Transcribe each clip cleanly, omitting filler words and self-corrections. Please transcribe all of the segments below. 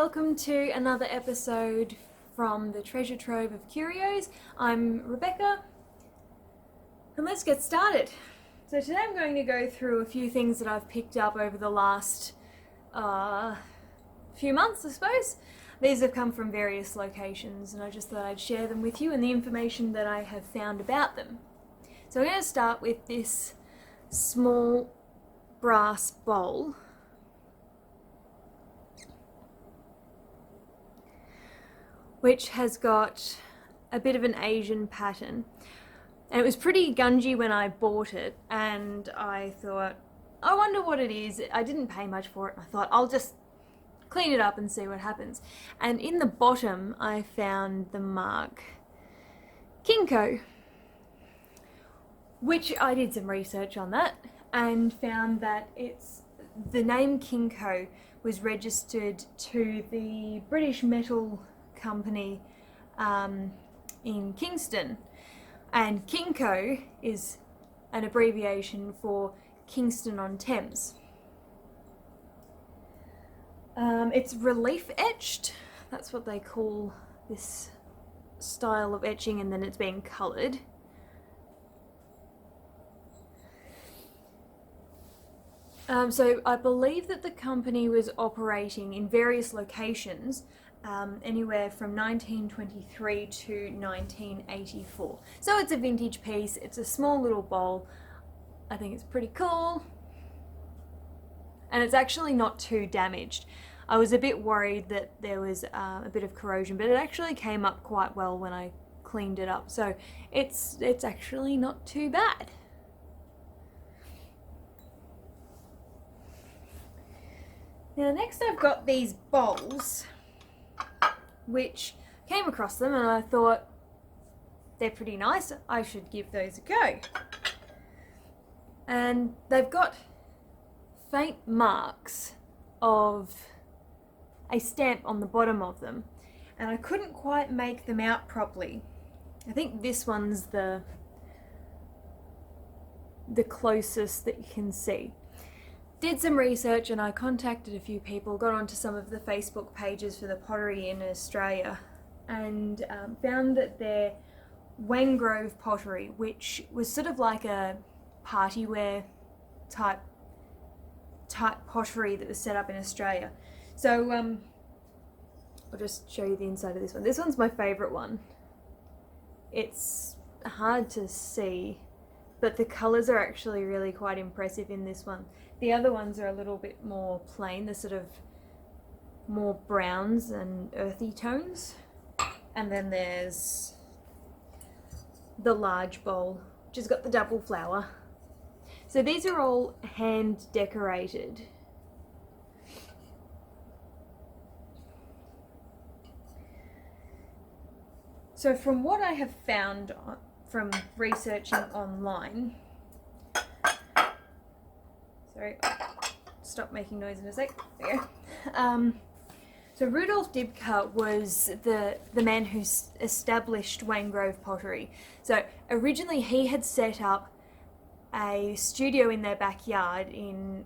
welcome to another episode from the Treasure Trove of Curios. I'm Rebecca, and let's get started. So today I'm going to go through a few things that I've picked up over the last few months, I suppose. These have come from various locations, and I just thought I'd share them with you and the information that I have found about them. So I'm going to start with this small brass bowl, which has got a bit of an Asian pattern. And it was pretty gungy when I bought it, and I thought, I wonder what it is. I didn't pay much for it, and I thought I'll just clean it up and see what happens. And in the bottom I found the mark Kinco, which I did some research on that and found that the name Kinco was registered to the British metal company in Kingston, and Kinco is an abbreviation for Kingston-on-Thames. It's relief etched, that's what they call this style of etching, and then it's being coloured. So I believe that the company was operating in various locations anywhere from 1923 to 1984. So it's a vintage piece, it's a small little bowl. I think it's pretty cool. And it's actually not too damaged. I was a bit worried that there was a bit of corrosion, but it actually came up quite well when I cleaned it up. So it's actually not too bad. Now next I've got these bowls, which came across them and I thought they're pretty nice, I should give those a go. And they've got faint marks of a stamp on the bottom of them, and I couldn't quite make them out properly. I think this one's the closest that you can see. Did some research and I contacted a few people, got onto some of the Facebook pages for the pottery in Australia, and found that they're Wangrove pottery, which was sort of like a party wear type pottery that was set up in Australia. So I'll just show you the inside of this one. This one's my favourite one. It's hard to see, but the colours are actually really quite impressive in this one. The other ones are a little bit more plain, they're sort of more browns and earthy tones. And then there's the large bowl, which has got the double flower. So these are all hand decorated. So from what I have found from researching online, sorry, stop making noise in a sec, there you go. So Rudolf Dibka was the man who established Wangrove pottery. So originally he had set up a studio in their backyard in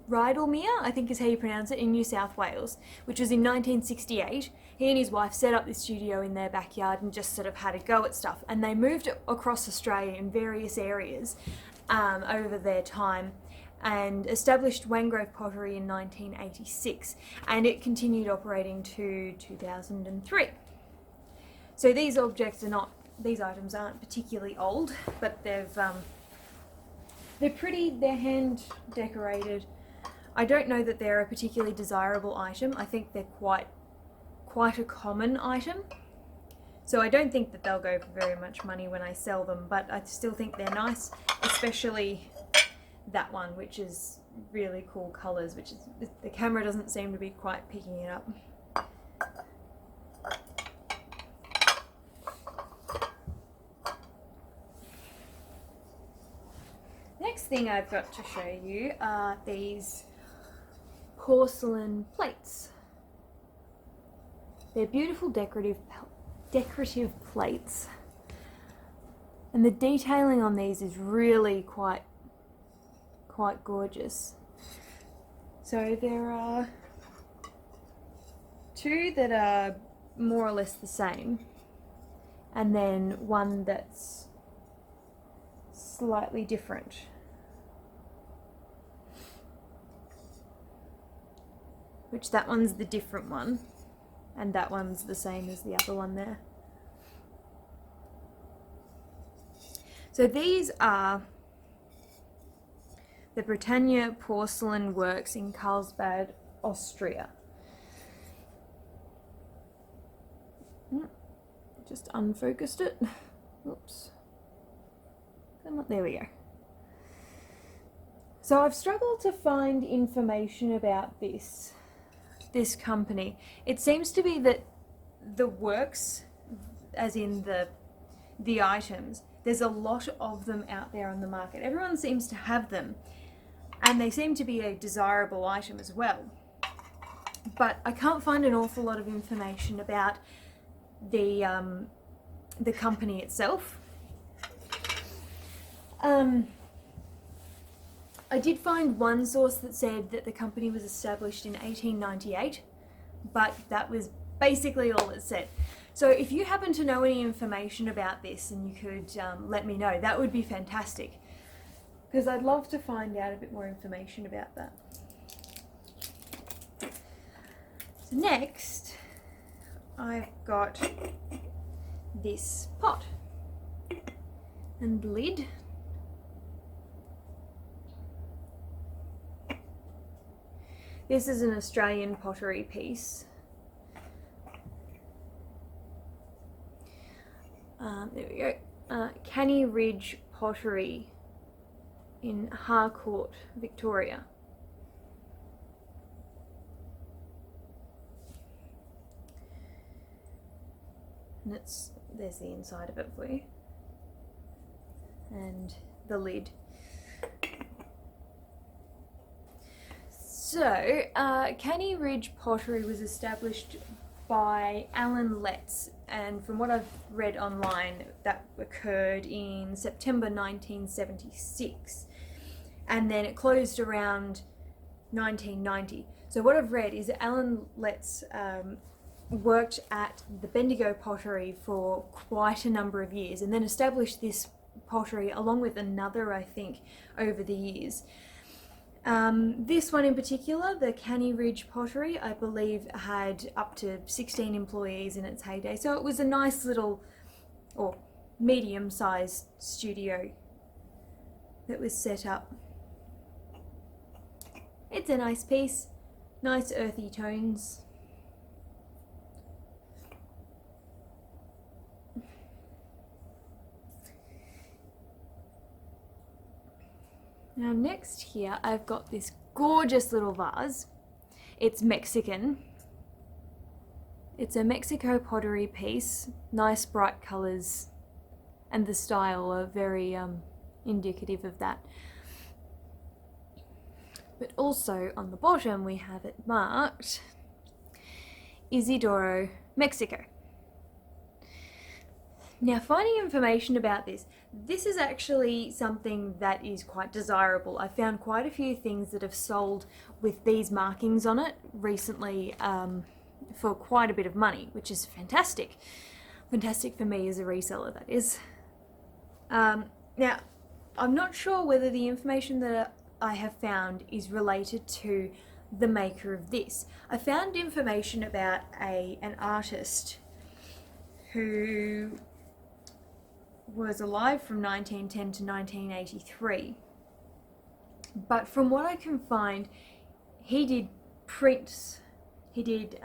Rydalmere, I think is how you pronounce it, in New South Wales, which was in 1968. He and his wife set up this studio in their backyard and just sort of had a go at stuff, and they moved across Australia in various areas over their time and established Wangrove pottery in 1986, and it continued operating to 2003. So these items aren't particularly old, but they're pretty, they're hand decorated. I don't know that they're a particularly desirable item. I think they're quite a common item. So I don't think that they'll go for very much money when I sell them, but I still think they're nice, especially that one, which is really cool colours, which is, the camera doesn't seem to be quite picking it up. Next thing I've got to show you are these porcelain plates. They're beautiful decorative plates, and the detailing on these is really quite gorgeous. So there are two that are more or less the same, and then one that's slightly different. Which that one's the different one, and that one's the same as the other one there. So these are the Britannia Porcelain Works in Carlsbad, Austria. Just unfocused it. Oops. Come on, there we go. So I've struggled to find information about this company. It seems to be that the works, as in the items, there's a lot of them out there on the market. Everyone seems to have them, and they seem to be a desirable item as well. But I can't find an awful lot of information about the company itself. I did find one source that said that the company was established in 1898, but that was basically all it said. So if you happen to know any information about this and you could let me know, that would be fantastic, because I'd love to find out a bit more information about that. So next, I've got this pot and lid. This is an Australian pottery piece. There we go. Canny Ridge Pottery in Harcourt, Victoria. And there's the inside of it for you. And the lid. So, Canny Ridge Pottery was established by Alan Letts, and from what I've read online, that occurred in September 1976, and then it closed around 1990. So what I've read is that Alan Letts worked at the Bendigo Pottery for quite a number of years, and then established this pottery along with another, I think, over the years. This one in particular, the Canny Ridge Pottery, I believe had up to 16 employees in its heyday. So it was a nice little, or medium-sized studio that was set up. It's a nice piece, nice earthy tones. Now next here, I've got this gorgeous little vase. It's Mexican. It's a Mexico pottery piece, nice bright colours, and the style are very indicative of that. But also on the bottom we have it marked Isidoro, Mexico. Now, finding information about this is actually something that is quite desirable. I found quite a few things that have sold with these markings on it recently for quite a bit of money, which is fantastic. Fantastic for me as a reseller, that is. Now, I'm not sure whether the information that I have found is related to the maker of this. I found information about an artist who was alive from 1910 to 1983, but from what I can find, he did prints, he did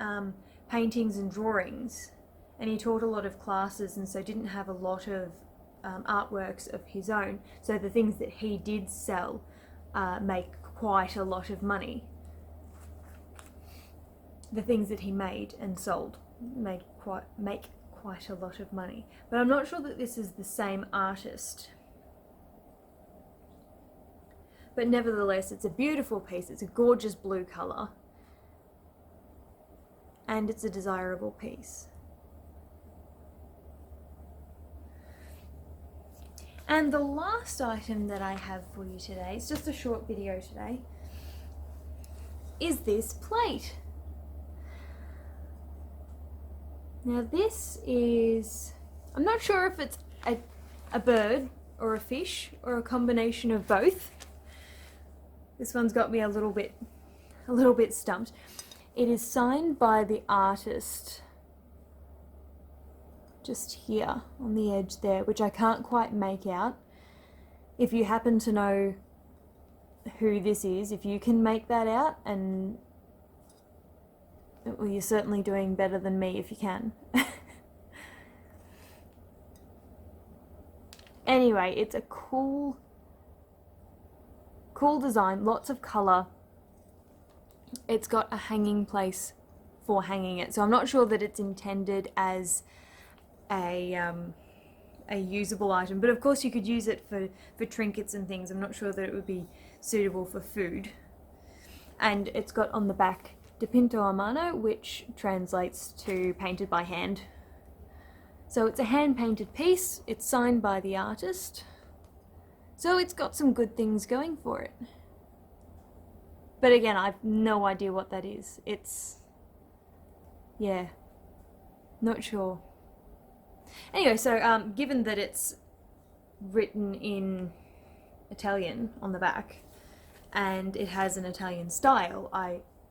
paintings and drawings, and he taught a lot of classes, and so didn't have a lot of artworks of his own. So the things that he did sell make quite a lot of money. The things that he made and sold make quite a lot of money. But I'm not sure that this is the same artist. But nevertheless, it's a beautiful piece. It's a gorgeous blue colour. And it's a desirable piece. And the last item that I have for you today, it's just a short video today, is this plate. Now this is, I'm not sure if it's a bird or a fish or a combination of both. This one's got me a little bit stumped. It is signed by the artist just here on the edge there, which I can't quite make out. If you happen to know who this is, if you can make that out, and well, you're certainly doing better than me if you can. Anyway, it's a cool design, lots of colour. It's got a hanging place for hanging it, so I'm not sure that it's intended as a usable item, but of course you could use it for trinkets and things. I'm not sure that it would be suitable for food. And it's got on the back dipinto a mano, which translates to painted by hand. So it's a hand-painted piece, it's signed by the artist, so it's got some good things going for it. But again, I've no idea what that is. Yeah, not sure. Anyway, so given that it's written in Italian on the back, and it has an Italian style,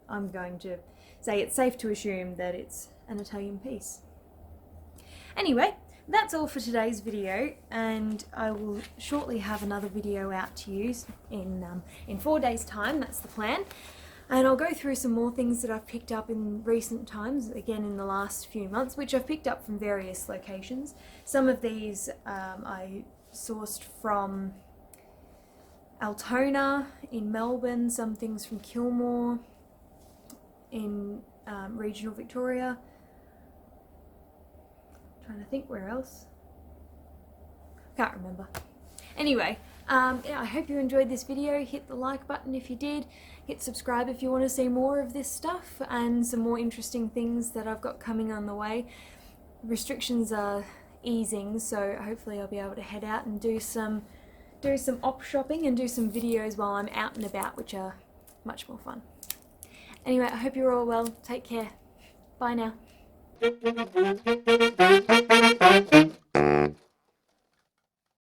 I'm going to say it's safe to assume that it's an Italian piece. Anyway, that's all for today's video, and I will shortly have another video out to you in 4 days' time. That's the plan. And I'll go through some more things that I've picked up in recent times, again in the last few months, which I've picked up from various locations. Some of these I sourced from Altona in Melbourne, some things from Kilmore in regional Victoria. Trying to think where else. Can't remember. Anyway, yeah, I hope you enjoyed this video. Hit the like button if you did. Hit subscribe if you want to see more of this stuff and some more interesting things that I've got coming on the way. Restrictions are easing, so hopefully I'll be able to head out and do some op shopping and do some videos while I'm out and about, which are much more fun. Anyway, I hope you're all well. Take care. Bye now.